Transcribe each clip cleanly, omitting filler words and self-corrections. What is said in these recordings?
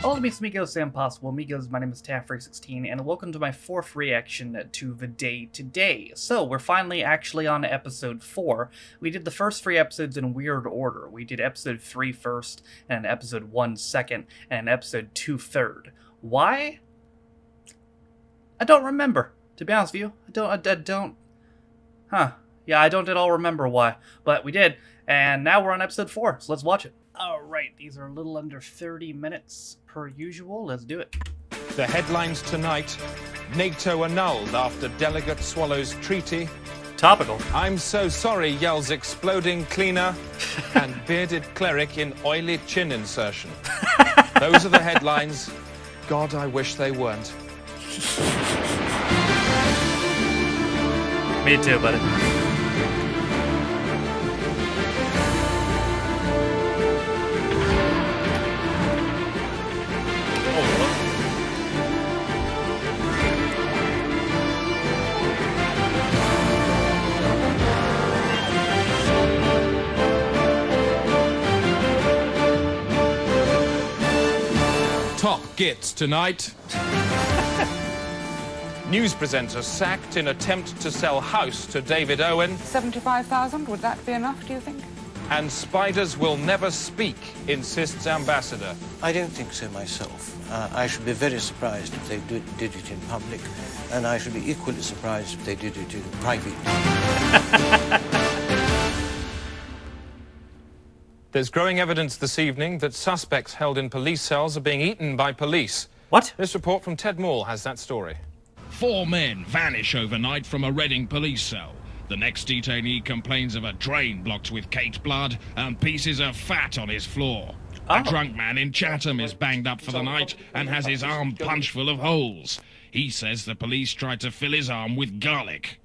Hello, it's Migos and Possible Amigos. My name is Taffrey16, and welcome to my fourth reaction to the day today. So, we're finally actually on episode 4. We did the first 3 episodes in weird order. We did episode 3 first, and episode 1 second, and episode 2 third. Why? I don't remember, to be honest with you. I don't. Yeah, I don't at all remember why, but we did, and now we're on episode 4, so let's watch it. Alright, these are a little under 30 minutes per usual. Let's do it. The headlines tonight: NATO annulled after delegate swallows treaty. Topical. I'm so sorry, yells exploding cleaner. And bearded cleric in oily chin insertion. Those are the headlines. God, I wish they weren't. Me too, buddy. Top gets tonight. News presenter sacked in attempt to sell house to David Owen. 75,000, would that be enough, do you think? And spiders will never speak, insists ambassador. I don't think so myself. I should be very surprised if they did it in public, and I should be equally surprised if they did it in private. There's growing evidence this evening that suspects held in police cells are being eaten by police. What? This report from Ted Moore has that story. 4 men vanish overnight from a Reading police cell. The next detainee complains of a drain blocked with caked blood and pieces of fat on his floor. A drunk man in Chatham is banged up for the night and has his arm punched full of holes. He says the police tried to fill his arm with garlic.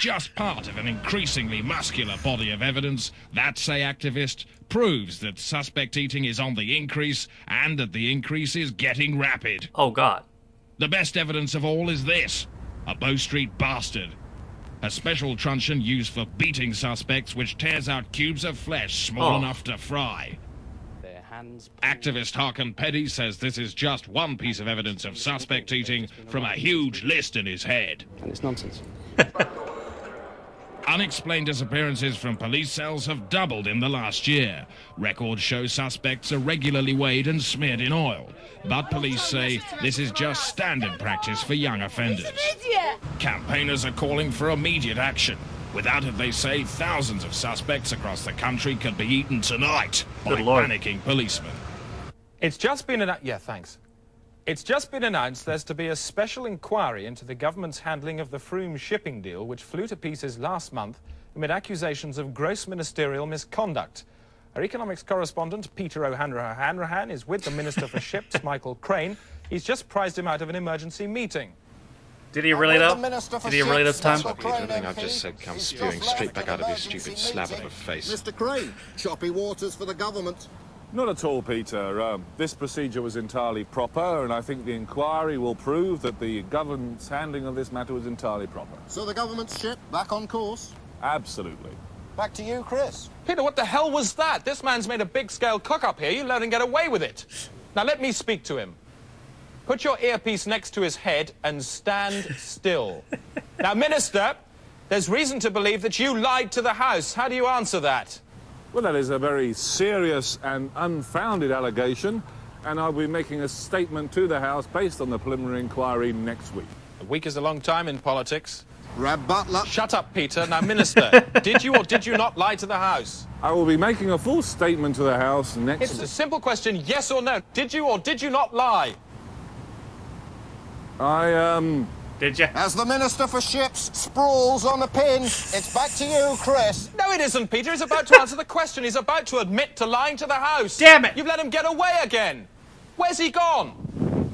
Just part of an increasingly muscular body of evidence that, say activists, proves that suspect eating is on the increase and that the increase is getting rapid. Oh, God. The best evidence of all is this: a Bow Street bastard. A special truncheon used for beating suspects which tears out cubes of flesh small enough to fry. Activist Harkin Petty says this is just one piece of evidence of suspect eating from a huge list in his head. And it's nonsense. Unexplained disappearances from police cells have doubled in the last year. Records show suspects are regularly weighed and smeared in oil. But police say this is just standard practice for young offenders. Campaigners are calling for immediate action. Without it, they say, thousands of suspects across the country could be eaten tonight by panicking policemen. It's just been It's just been announced there's to be a special inquiry into the government's handling of the Froome shipping deal, which flew to pieces last month amid accusations of gross ministerial misconduct. Our economics correspondent, Peter O'Hanrahan, is with the Minister for Ships, Michael Crane. He's just prized him out of an emergency meeting. Did he really though? Did he really this time? Everything I've just said comes spewing straight back out of his stupid slab of a face. Mr. Crane, choppy waters for the government. Not at all, Peter. This procedure was entirely proper, and I think the inquiry will prove that the government's handling of this matter was entirely proper. So the government's ship back on course? Absolutely. Back to you, Chris. Peter, what the hell was that? This man's made a big-scale cock-up here. You let him get away with it. Now, let me speak to him. Put your earpiece next to his head and stand still. Now, Minister, there's reason to believe that you lied to the House. How do you answer that? Well, that is a very serious and unfounded allegation, and I'll be making a statement to the House based on the preliminary inquiry next week. A week is a long time in politics. Rab Butler. Shut up, Peter. Now, Minister, did you or did you not lie to the House? I will be making a full statement to the House next It's a simple question, yes or no. Did you or did you not lie? Did you? As the Minister for Ships sprawls on the pin, it's back to you, Chris. No, it isn't, Peter. He's about to answer the question. He's about to admit to lying to the House. Damn it! You've let him get away again. Where's he gone?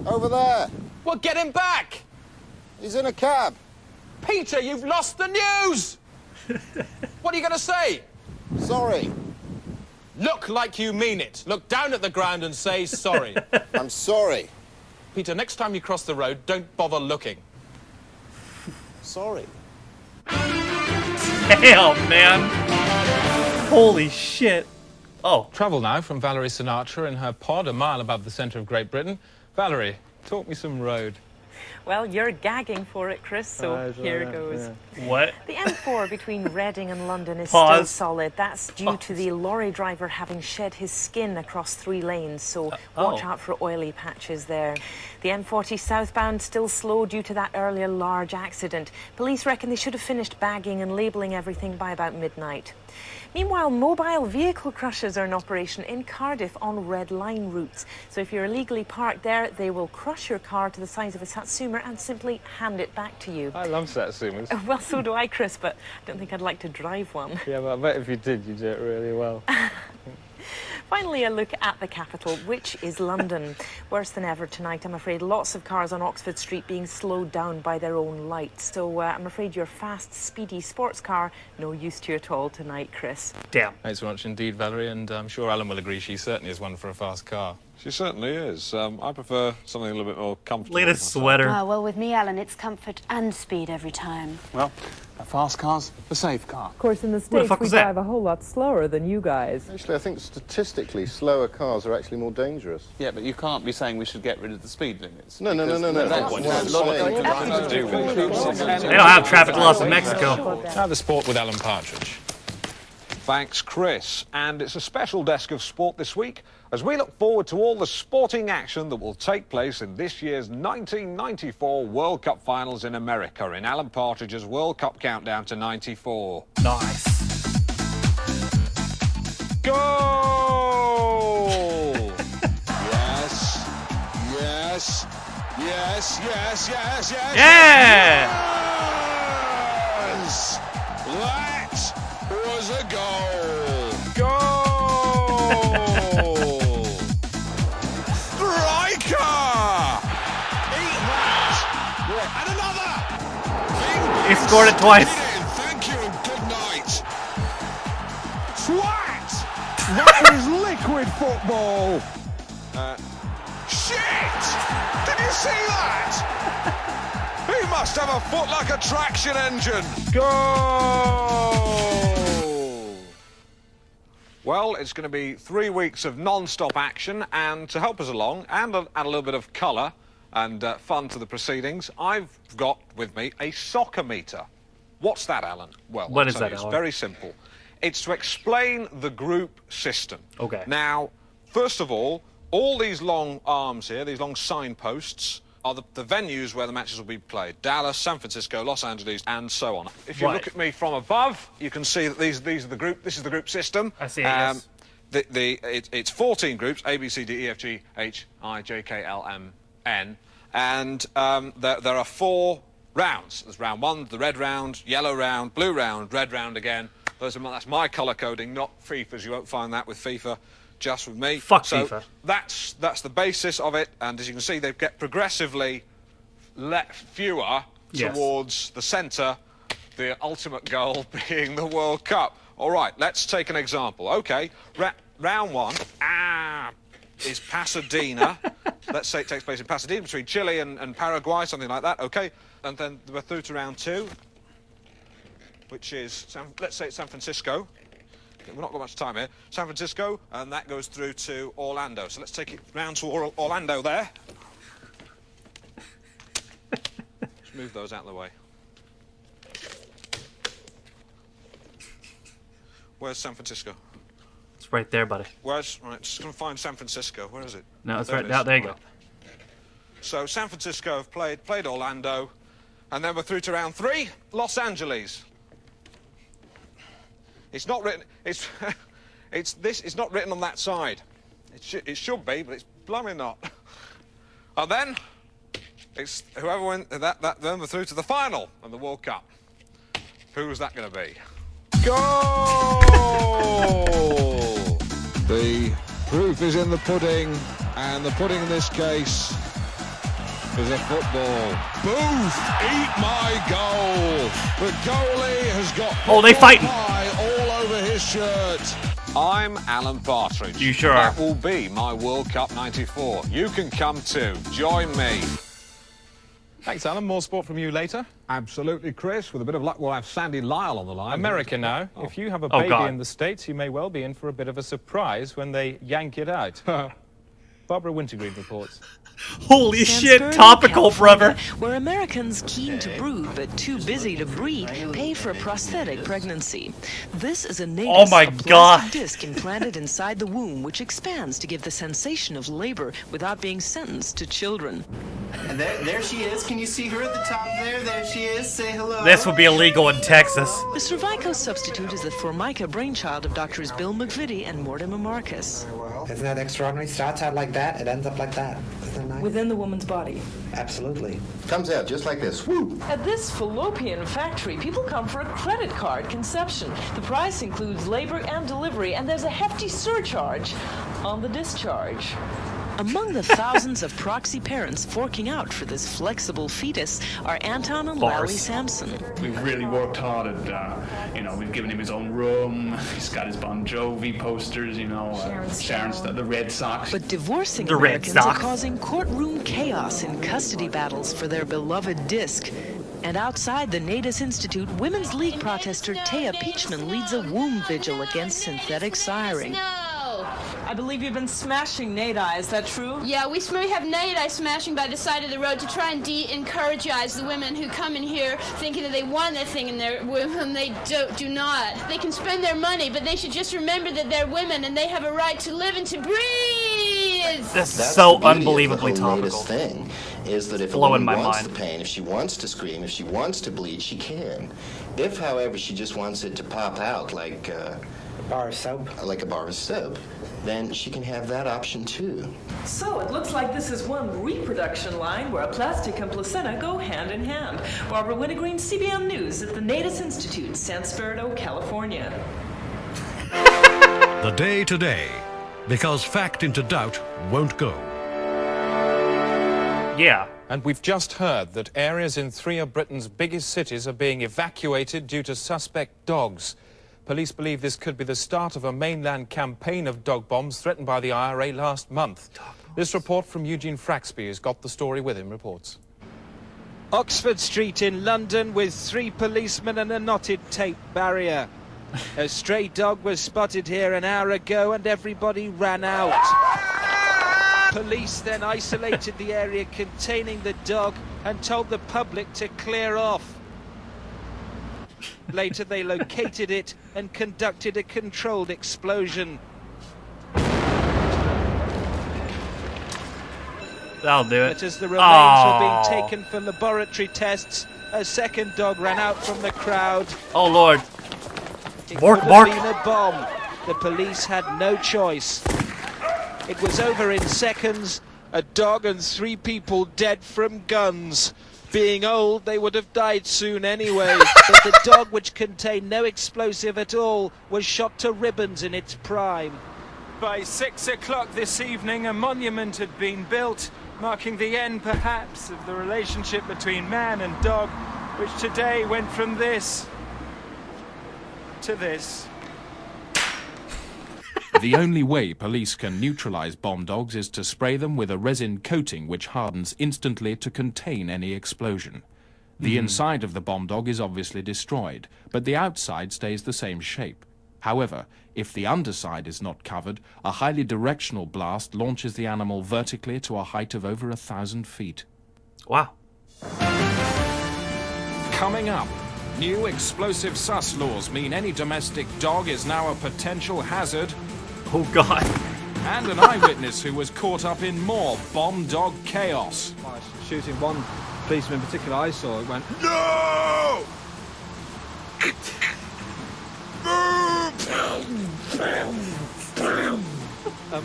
Over there. Well, get him back. He's in a cab. Peter, you've lost the news. What are you going to say? Sorry. Look like you mean it. Look down at the ground and say sorry. I'm sorry. Peter, next time you cross the road, don't bother looking. Sorry. Damn, man. Holy shit. Oh. Travel now from Valerie Sinatra in her pod a mile above the centre of Great Britain. Valerie, talk me some road. Well, you're gagging for it, Chris, so here it goes. Yeah. What? The M4 between Reading and London is Pause. still solid. That's due to the lorry driver having shed his skin across 3 lanes, so watch out for oily patches there. The M40 southbound still slow due to that earlier large accident. Police reckon they should have finished bagging and labelling everything by about midnight. Meanwhile, mobile vehicle crushers are in operation in Cardiff on red line routes. So if you're illegally parked there, they will crush your car to the size of a Satsuma and simply hand it back to you. I love Satsumas. Well, so do I, Chris, but I don't think I'd like to drive one. Yeah, but I bet if you did, you'd do it really well. Finally, a look at the capital, which is London. Worse than ever tonight, I'm afraid. Lots of cars on Oxford Street being slowed down by their own lights. So I'm afraid your fast, speedy sports car, no use to you at all tonight, Chris. Damn. Thanks so much indeed, Valerie, and I'm sure Alan will agree she certainly is one for a fast car. She certainly is. I prefer something a little bit more comfortable. Look at his sweater. Well, with me, Alan, it's comfort and speed every time. Well, a fast car's a safe car. Of course, in the States, we drive a whole lot slower than you guys. Actually, I think statistically, slower cars are actually more dangerous. Yeah, but you can't be saying we should get rid of the speed limits. No. That's what I'm saying. They don't have traffic laws in Mexico. Now the sport with Alan Partridge. Thanks, Chris. And it's a special desk of sport this week as we look forward to all the sporting action that will take place in this year's 1994 World Cup finals in America in Alan Partridge's World Cup Countdown to 94. Nice. Goal! Yes. Yes. Yes, yes, yes, yes. Yeah! Yes! That was a goal. Goal! Striker! Eat that! And another! He scored it twice. Thank you and good night. Swat! That is liquid football. Shit! Did you see that? He must have a foot like a traction engine. Goal! Well, it's going to be 3 weeks of non-stop action, and to help us along and add a little bit of colour and fun to the proceedings, I've got with me a soccer meter. What's that, Alan? Well, what is that, it's Alan? very simple. It's to explain the group system. Okay. Now, first of all these long arms here, these long signposts, are the venues where the matches will be played. Dallas, San Francisco, Los Angeles, and so on. If you look at me from above, you can see that these are the group. This is the group system. I see it, yes. It's 14 groups: A, B, C, D, E, F, G, H, I, J, K, L, M, N, and there are 4 rounds. There's round 1, the red round, yellow round, blue round, red round again. That's my colour coding, not FIFA's. You won't find that with FIFA. Just with me. Fuck FIFA. That's the basis of it, and as you can see, they get progressively fewer towards the centre, the ultimate goal being the World Cup. All right, let's take an example. OK, round 1 is Pasadena. Let's say it takes place in Pasadena, between Chile and Paraguay, something like that. OK, and then we're through to round 2, which is, let's say it's San Francisco. We've not got much time here. San Francisco, and that goes through to Orlando. So let's take it round to Orlando there. Just move those out of the way. Where's San Francisco? It's right there, buddy. Right, just going to find San Francisco. Where is it? No, it's right now. There you go. So San Francisco have played Orlando, and then we're through to round 3, Los Angeles. It's not written. It's not written on that side. It should be, but it's blooming not. And then it's whoever wins that. Then we're through to the final of the World Cup. Who's that going to be? Goal! The proof is in the pudding, and the pudding in this case is a football. Booth, eat my goal. The goalie has got they fighting all over his shirt. I'm Alan Partridge. You sure are. That will be my World Cup 94. You can come too. Join me. Thanks, Alan. More sport from you later. Absolutely, Chris. With a bit of luck, we'll have Sandy Lyle on the line. America now. Oh. If you have a baby in the States, you may well be in for a bit of a surprise when they yank it out. Barbara Wintergreen reports. Holy shit, topical, brother. Where Americans keen to brood but too busy to breed pay for a prosthetic pregnancy. This is a plastic disc implanted inside the womb, which expands to give the sensation of labor without being sentenced to children. And there she is. Can you see her at the top there? There she is. Say hello. This would be illegal in Texas. The cervical substitute is the Formica brainchild of doctors Bill McVitie and Mortimer Marcus. Isn't that extraordinary? Starts out like that, it ends up like that. Isn't that nice? Within the woman's body. Absolutely. Comes out just like this. Woo! At this fallopian factory, people come for a credit card conception. The price includes labor and delivery, and there's a hefty surcharge on the discharge. Among the thousands of proxy parents forking out for this flexible fetus are Anton and Larry Sampson. We've really worked hard at, we've given him his own room. He's got his Bon Jovi posters, Sharon's the Red Sox. But divorcing Americans are causing courtroom chaos in custody battles for their beloved disc. And outside the Natus Institute, Women's League protester Taya Peachman leads a womb vigil against synthetic siring. I believe you've been smashing Nadi, is that true? Yeah, we have Nadi smashing by the side of the road to try and encourage the women who come in here thinking that they want that thing in their women. They do not. They can spend their money, but they should just remember that they're women and they have a right to live and to breathe. That's so unbelievably topical. Thing is that if a woman wants the pain, if she wants to scream, if she wants to bleed, she can. If, however, she just wants it to pop out like a bar of soap, then she can have that option too. So it looks like this is one reproduction line where a plastic and placenta go hand in hand. Barbara Wintergreen, CBN News at the Natus Institute, San Spirito, California. The day today, because fact into doubt won't go. Yeah. And we've just heard that areas in 3 of Britain's biggest cities are being evacuated due to suspect dogs. Police believe this could be the start of a mainland campaign of dog bombs threatened by the IRA last month. This report from Eugene Fraxby, who's got the story with him, reports. Oxford Street in London with 3 policemen and a knotted tape barrier. A stray dog was spotted here an hour ago and everybody ran out. Police then isolated the area containing the dog and told the public to clear off. Later they located it and conducted a controlled explosion. That'll do it. But as the remains were being taken for laboratory tests, a second dog ran out from the crowd. Oh Lord. It could have been a bomb. The police had no choice. It was over in seconds. A dog and 3 people dead from guns. Being old, they would have died soon anyway. But the dog, which contained no explosive at all, was shot to ribbons in its prime. By 6 o'clock this evening, a monument had been built, marking the end, perhaps, of the relationship between man and dog, which today went from this to this. The only way police can neutralize bomb dogs is to spray them with a resin coating which hardens instantly to contain any explosion. The inside of the bomb dog is obviously destroyed, but the outside stays the same shape. However, if the underside is not covered, a highly directional blast launches the animal vertically to a height of over 1,000 feet. Wow. Coming up, new explosive sus laws mean any domestic dog is now a potential hazard. Oh God. And an eyewitness who was caught up in more bomb dog chaos. Shooting one policeman in particular I saw, it went, No!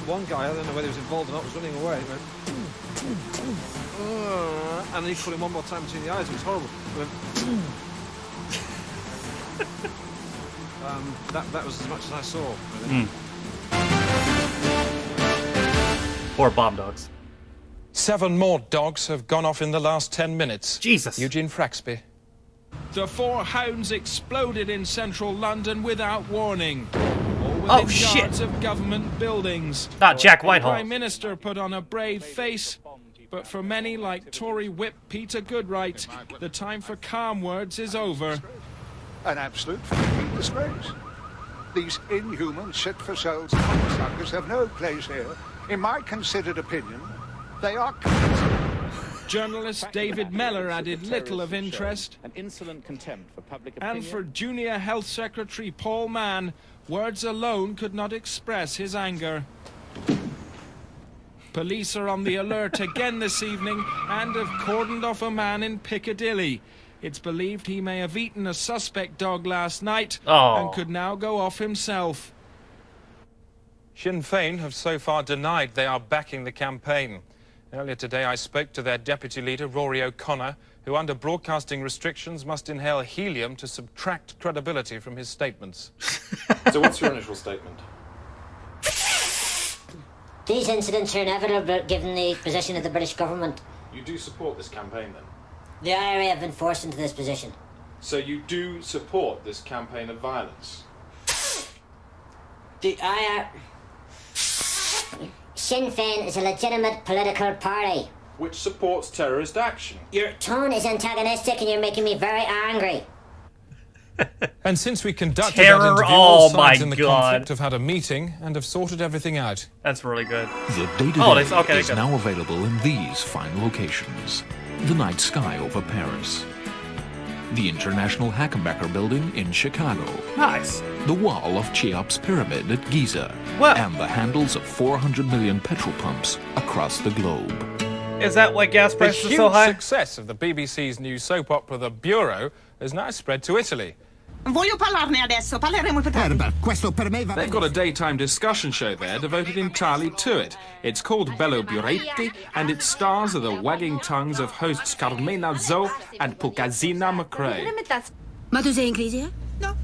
one guy, I don't know whether he was involved or not, was running away. It went, and then he put him one more time between the eyes. It was horrible. It went, that was as much as I saw. Really. Poor bomb dogs. 7 more dogs have gone off in the last 10 minutes. Jesus. Eugene Fraxby. The 4 hounds exploded in central London without warning. All within yards of government buildings. Not Jack Whitehall. The Prime Minister put on a brave face, but for many like Tory whip Peter Goodright, the time for calm words is over. An absolute fucking disgrace. These inhuman, sit-for-souls cocksuckers have no place here. In my considered opinion, they are Journalist David Mellor added little of interest. An insolent contempt for public opinion. And for Junior Health Secretary Paul Mann, words alone could not express his anger. Police are on the alert again this evening and have cordoned off a man in Piccadilly. It's believed he may have eaten a suspect dog last night and could now go off himself. Sinn Féin have so far denied they are backing the campaign. Earlier today I spoke to their deputy leader, Rory O'Connor, who under broadcasting restrictions must inhale helium to subtract credibility from his statements. So what's your initial statement? These incidents are inevitable given the position of the British government. You do support this campaign then? The IRA have been forced into this position. So you do support this campaign of violence? The IRA... Sinn Féin is a legitimate political party. Which supports terrorist action. Your tone is antagonistic and you're making me very angry. And since we conducted Terror, that interview, oh all my sides in the God. conflict have had a meeting and have sorted everything out. That's really good. The day-to-day is now available in these fine locations. The night sky over Paris. The International Hackenbecker Building in Chicago. Nice. The wall of Cheops Pyramid at Giza. What? And the handles of 400 million petrol pumps across the globe. Is that why gas The prices are huge so high? success of the BBC's new soap opera The Bureau has now spread to Italy. Voglio parlarne adesso, parleremo più tardi. Questo per me va They've got a daytime discussion show there devoted entirely to it. It's called Bello Buretti, and it stars the wagging tongues of hosts Carmena Zo and Pukazina McRae. Ma tu sei in crisi, eh? No.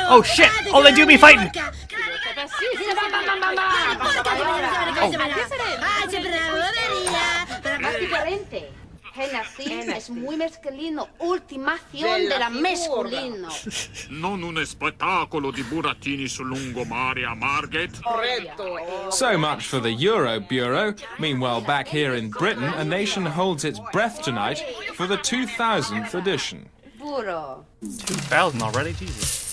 Oh shit! Oh, they do be fighting! Es muy masculino, ultimación della masculino. Non un spettacolo di burattini sul lungomare a Margate. So much for the Euro Bureau. Meanwhile, back here in Britain, a nation holds its breath tonight for the 2000th edition. Puro. 2000 already? Jesus.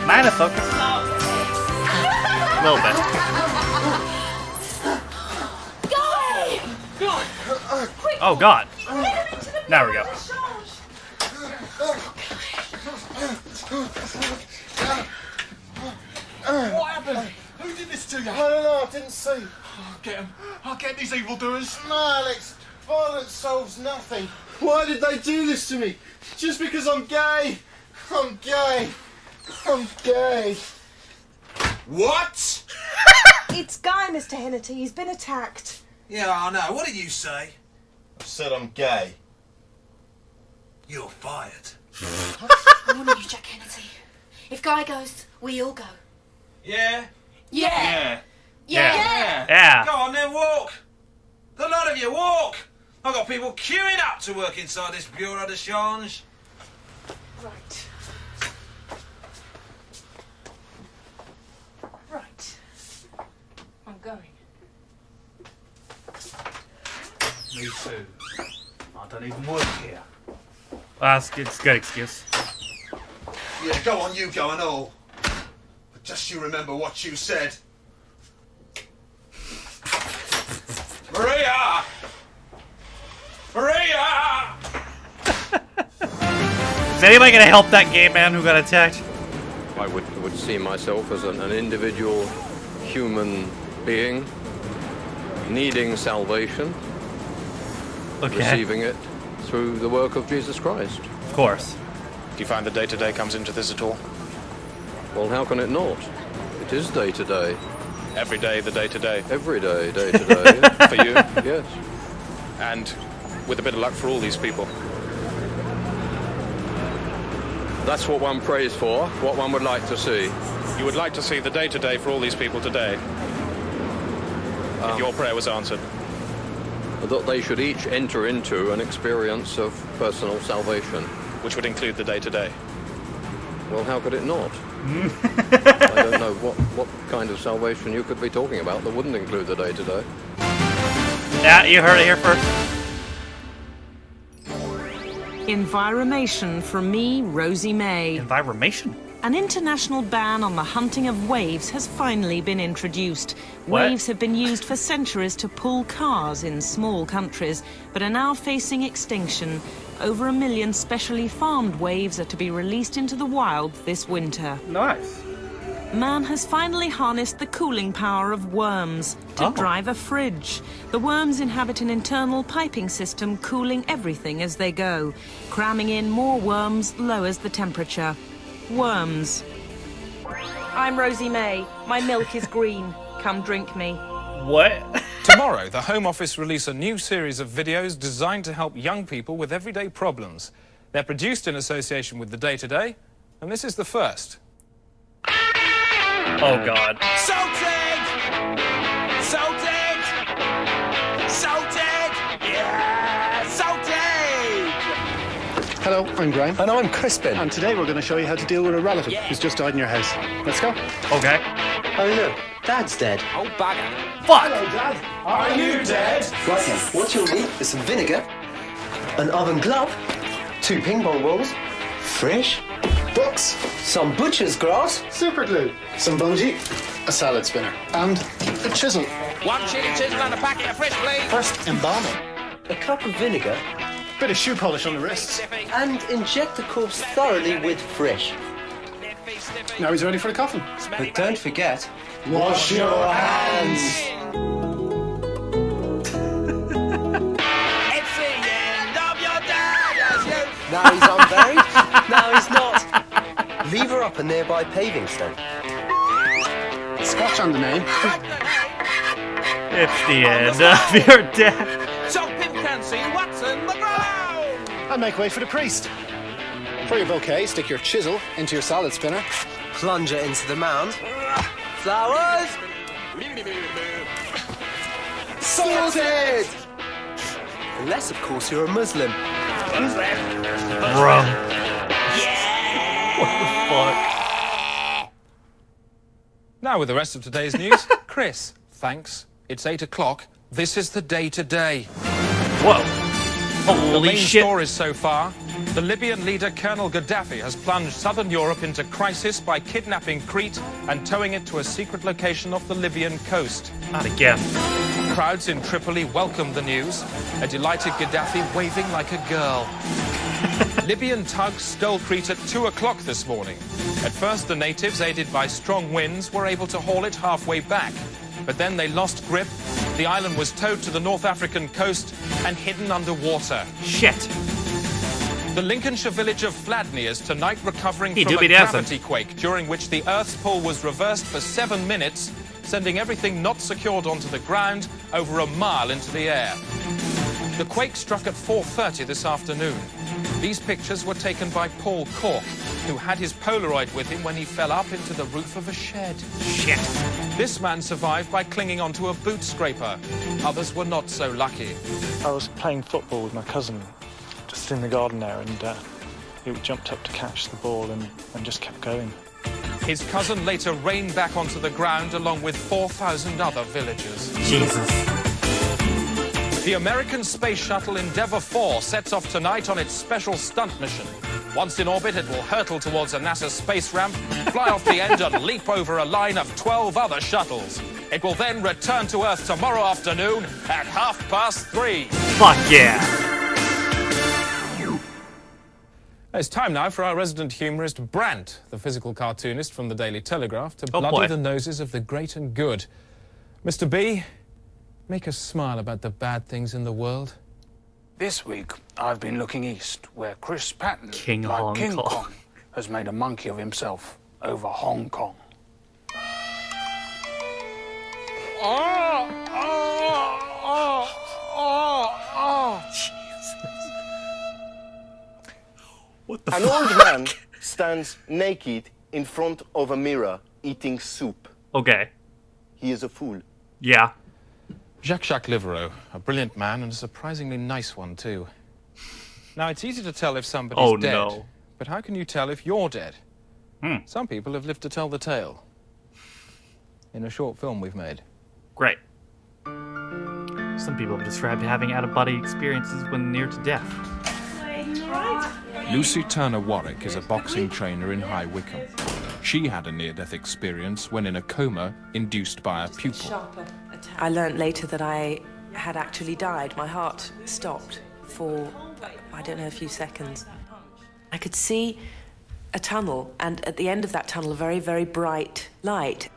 Mind a focus? A little bit. Oh god. Now we go. What happened? Who did this to you? I don't know, I didn't see. I'll get them. I'll get these evildoers. No, Alex. Violence solves nothing. Why did they do this to me? Just because I'm gay. I'm gay. I'm gay. What? It's Guy, Mr. Hennity. He's been attacked. Yeah, I know. What did you say? I said I'm gay. You're fired. I warn you, Jack Hennity. If Guy goes, we all go. Yeah? Yeah. Yeah. Go on then, walk. The lot of you, walk. I've got people queuing up to work inside this Bureau de Change. Right. Right. I'm going. Me too. I don't even work here. It's a good excuse. Yeah, go on, you go and all. But just you remember what you said. Maria! Maria! Is anybody gonna help that gay man who got attacked? I would see myself as an individual human being needing salvation, receiving it through the work of Jesus Christ. Of course. Do you find the day-to-day comes into this at all? Well, how can it not? It is day-to-day. Every day, the day-to-day? Every day, day-to-day. For you? Yes. And with a bit of luck for all these people? That's what one prays for, what one would like to see. You would like to see the day-to-day for all these people today? If your prayer was answered? That they should each enter into an experience of personal salvation. Which would include the day-to-day? Well, how could it not? I don't know what kind of salvation you could be talking about that wouldn't include the day-to-day. Yeah, you heard it here first. Environmation from me, Rosie May. Environmation? An international ban on the hunting of waves has finally been introduced. What? Waves have been used for centuries to pull cars in small countries, but are now facing extinction. Over 1 million specially farmed waves are to be released into the wild this winter. Nice. Man has finally harnessed the cooling power of worms to drive a fridge. The worms inhabit an internal piping system cooling everything as they go. Cramming in more worms lowers the temperature. Worms. I'm Rosie May. My milk is green. Come drink me. What? Tomorrow, the Home Office release a new series of videos designed to help young people with everyday problems. They're produced in association with the Day-to-Day, and this is the first. Oh, God. Salted! Salted! Salted! Yeah! Salted! Hello, I'm Graham. And I'm Crispin. And today we're going to show you how to deal with a relative who's just died in your house. Let's go. Okay. Oh, look. Dad's dead. Oh, bugger. Fuck! Hello, Dad. Are you dead? Right then, what you'll need is some vinegar, an oven glove, 2 ping pong balls, fresh, books, some butcher's grass, super glue, some bungee, a salad spinner, and a chisel. 1 chili chisel and a packet of fresh, please. First, embalming. A cup of vinegar, bit of shoe polish on the wrists, and inject the corpse thoroughly with fresh. Now he's ready for the coffin. But don't forget, wash your hands. It's the end of your days, you. Now he's unburied. Now he's not. Leave her up a nearby paving stone. Scratch on the name. It's the end of your death. So Pim can see what's in the ground. And make way for the priest. For your bouquet, stick your chisel into your salad spinner. Plunge it into the mound. Flowers! Sorted! Unless, of course, you're a Muslim. Bro. What the fuck? Now with the rest of today's news, Chris, thanks. It's 8 o'clock. This is the Day-to-Day. Whoa. The Holy main shit. stories so far. The Libyan leader Colonel Gaddafi has plunged southern Europe into crisis by kidnapping Crete and towing it to a secret location off the Libyan coast. Not again. Crowds in Tripoli welcomed the news, a delighted Gaddafi waving like a girl. Libyan tugs stole Crete at 2 o'clock this morning. At first, the natives, aided by strong winds, were able to haul it halfway back. But then they lost grip, the island was towed to the North African coast and hidden underwater. Shit. The Lincolnshire village of Fladney is tonight recovering He from do be a dancing. gravity quake, during which the Earth's pull was reversed for 7 minutes, sending everything not secured onto the ground over a mile into the air. The quake struck at 4:30 this afternoon. These pictures were taken by Paul Cork, who had his Polaroid with him when he fell up into the roof of a shed. Shit. This man survived by clinging onto a boot scraper. Others were not so lucky. I was playing football with my cousin just in the garden there, and he jumped up to catch the ball and just kept going. His cousin later rained back onto the ground along with 4,000 other villagers. Jesus. The American space shuttle Endeavour 4 sets off tonight on its special stunt mission. Once in orbit, it will hurtle towards a NASA space ramp, fly off the end and leap over a line of 12 other shuttles. It will then return to Earth tomorrow afternoon at 3:30. Fuck yeah. It's time now for our resident humorist, Brant, the physical cartoonist from the Daily Telegraph, to Oh, bloody boy. the noses of the great and good. Mr. B, make us smile about the bad things in the world. This week, I've been looking east, where Chris Patton, King like Hong King Kong. Kong, has made a monkey of himself over Hong Kong. What the An fuck? old man stands naked in front of a mirror eating soup. Okay. He is a fool. Yeah. Jacques Livereau, a brilliant man and a surprisingly nice one, too. Now, it's easy to tell if somebody's Oh, dead, no. but how can you tell if you're dead? Some people have lived to tell the tale. In a short film we've made. Great. Some people have described having out-of-body experiences when near to death. Lucy Turner Warwick is a boxing trainer in High Wycombe. She had a near-death experience when in a coma induced by a pupil. I learnt later that I had actually died. My heart stopped for, I don't know, a few seconds. I could see a tunnel, and at the end of that tunnel, a very, very bright light.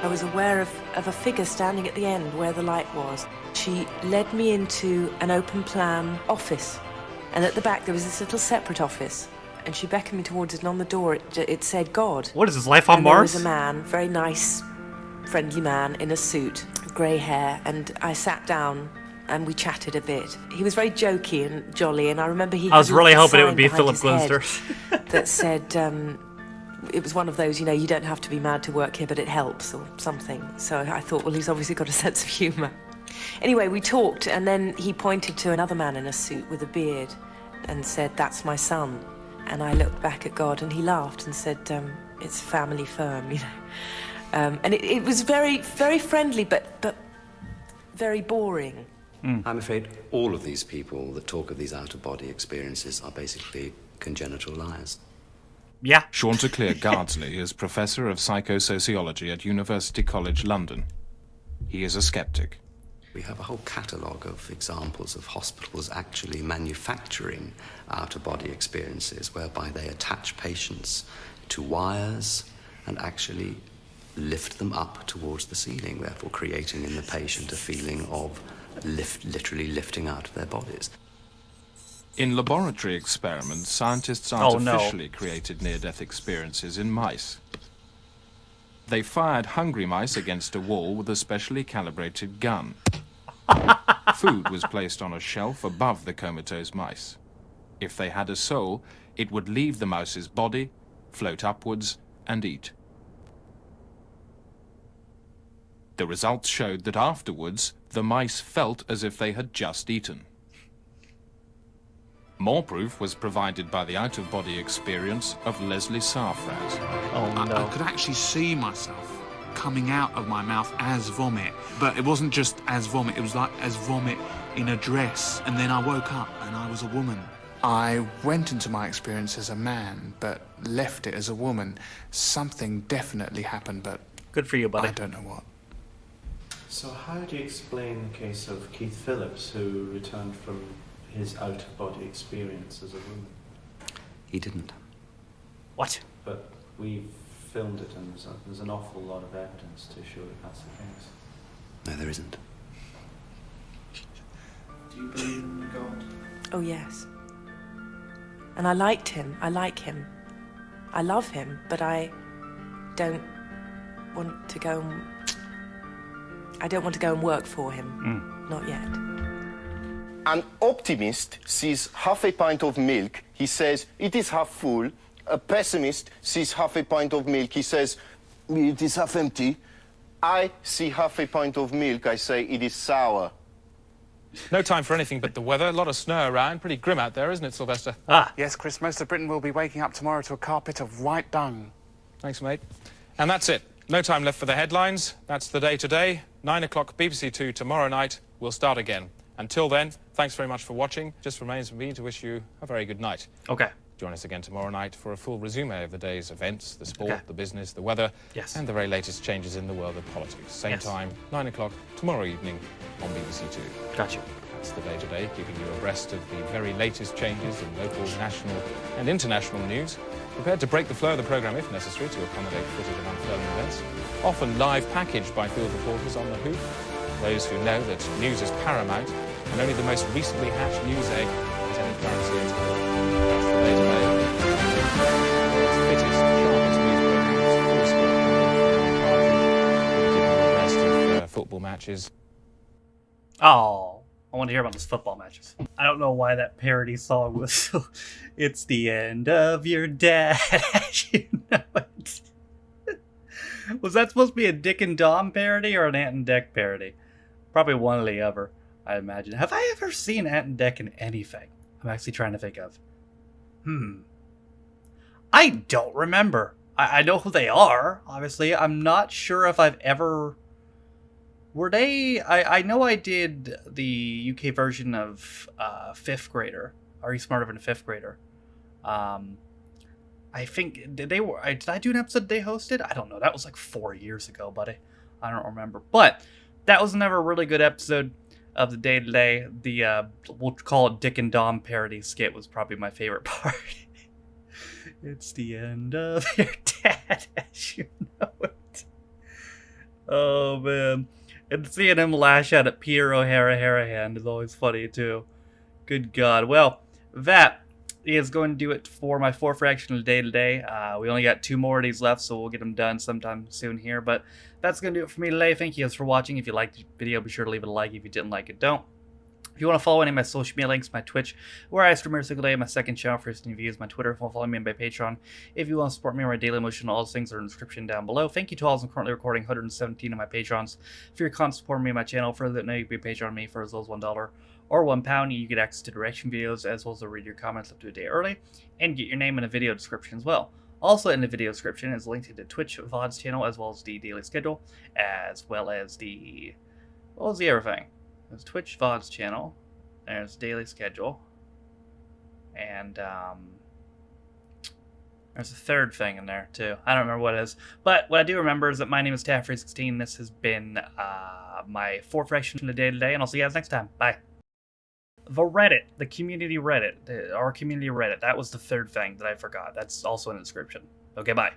I was aware of a figure standing at the end where the light was. She led me into an open plan office, and at the back there was this little separate office, and she beckoned me towards it, and on the door it said God. What is this, life on and Mars? There was a man, very nice, friendly man in a suit, grey hair, and I sat down and we chatted a bit. He was very jokey and jolly, and I remember he... I was really hoping it would be Philip Philip Glinster. That said, it was one of those, you know, you don't have to be mad to work here, but it helps, or something. So I thought, well, he's obviously got a sense of humour. Anyway, we talked, and then he pointed to another man in a suit with a beard and said, "That's my son." And I looked back at God, and he laughed and said, "It's a family firm," you know. And it was very, very friendly, but very boring. I'm afraid all of these people that talk of these out-of-body experiences are basically congenital liars. Yeah. Chanticleer Gardsley is Professor of Psychosociology at University College London. He is a skeptic. We have a whole catalogue of examples of hospitals actually manufacturing out-of-body experiences whereby they attach patients to wires and actually lift them up towards the ceiling, therefore creating in the patient a feeling of literally lifting out of their bodies. In laboratory experiments, scientists artificially created near-death experiences in mice. They fired hungry mice against a wall with a specially calibrated gun. Food was placed on a shelf above the comatose mice. If they had a soul, it would leave the mouse's body, float upwards, and eat. The results showed that afterwards, the mice felt as if they had just eaten. More proof was provided by the out-of-body experience of Leslie Safraz. I could actually see myself coming out of my mouth as vomit, but it wasn't just as vomit, it was like as vomit in a dress. And then I woke up and I was a woman. I went into my experience as a man, but left it as a woman. Something definitely happened, but... Good for you, buddy. I don't know what. So how do you explain the case of Keith Phillips, who returned from his out-of-body experience as a woman? He didn't. What? But we filmed it, and there's an awful lot of evidence to show that that's the case. No, there isn't. Do you believe in God? Oh, yes. And I liked him. I like him. I love him, but I don't want to go and... I don't want to go and work for him. Not yet. An optimist sees half a pint of milk, he says, it is half full. A pessimist sees half a pint of milk, he says, it is half empty. I see half a pint of milk, I say, it is sour. No time for anything but the weather. A lot of snow around. Pretty grim out there, isn't it, Sylvester? Yes, Chris, most of Britain will be waking up tomorrow to a carpet of white dung. Thanks, mate. And that's it. No time left for the headlines. That's the day today. 9 o'clock BBC 2 tomorrow night. We'll start again. Until then, thanks very much for watching. Just remains for me to wish you a very good night. Okay. Join us again tomorrow night for a full resume of the day's events, the sport, the business, the weather, and the very latest changes in the world of politics. Same time, 9 o'clock tomorrow evening on BBC 2. Gotcha. That's the day today, keeping you abreast of the very latest changes in local, national and international news. Prepared to break the flow of the programme if necessary to accommodate footage of unfurling events. Often live packaged by field reporters on the hoof. Those who know that news is paramount and only the most recently hatched news egg has any currency at all. That's the day today. World's fittest, sharpest news programmes, keeping you abreast of football matches. Oh. I want to hear about those football matches. I don't know why that parody song was so... It's the end of your dash, you know it. Was that supposed to be a Dick and Dom parody or an Ant and Dec parody? Probably one or the other, I imagine. Have I ever seen Ant and Dec in anything? I'm actually trying to think of. I I don't remember. I know who they are, obviously. I'm not sure if I've ever... Were they... I know I did the UK version of 5th Grader. Are You Smarter Than a 5th Grader? I think... Did I do an episode they hosted? I don't know. That was like 4 years ago, buddy. I don't remember. But that was never a really good episode of the day-to-day. The, we'll call it Dick and Dom parody skit was probably my favorite part. It's the end of your dad as you know it. Oh, man. And seeing him lash out at Peter O'Hara Harahan is always funny, too. Good God. Well, that is going to do it for my 4th reaction of the day today. We only got 2 more of these left, so we'll get them done sometime soon here. But that's going to do it for me today. Thank you guys for watching. If you liked the video, be sure to leave it a like. If you didn't like it, don't. If you want to follow any of my social media links, my Twitch, where I stream every single day, my second channel for new views, my Twitter, if you want to follow me on my Patreon. If you want to support me on my daily motion, all those things are in the description down below. Thank you to all those I'm currently recording 117 of my Patrons for your constant support me on my channel. For that, you can be a Patreon on me for as low as $1 or £1. You get access to direction videos as well as read your comments up to a day early and get your name in a video description as well. Also in the video description is linked to the Twitch VODs channel as well as the daily schedule, as well as the... What was the other thing? There's Twitch VODs channel. There's daily schedule. And there's a third thing in there too. I don't remember what it is. But what I do remember is that my name is Taffrey16. This has been my 4th reaction of the day today, and I'll see you guys next time. Bye. The Reddit, the community Reddit, our community Reddit. That was the third thing that I forgot. That's also in the description. Okay, bye.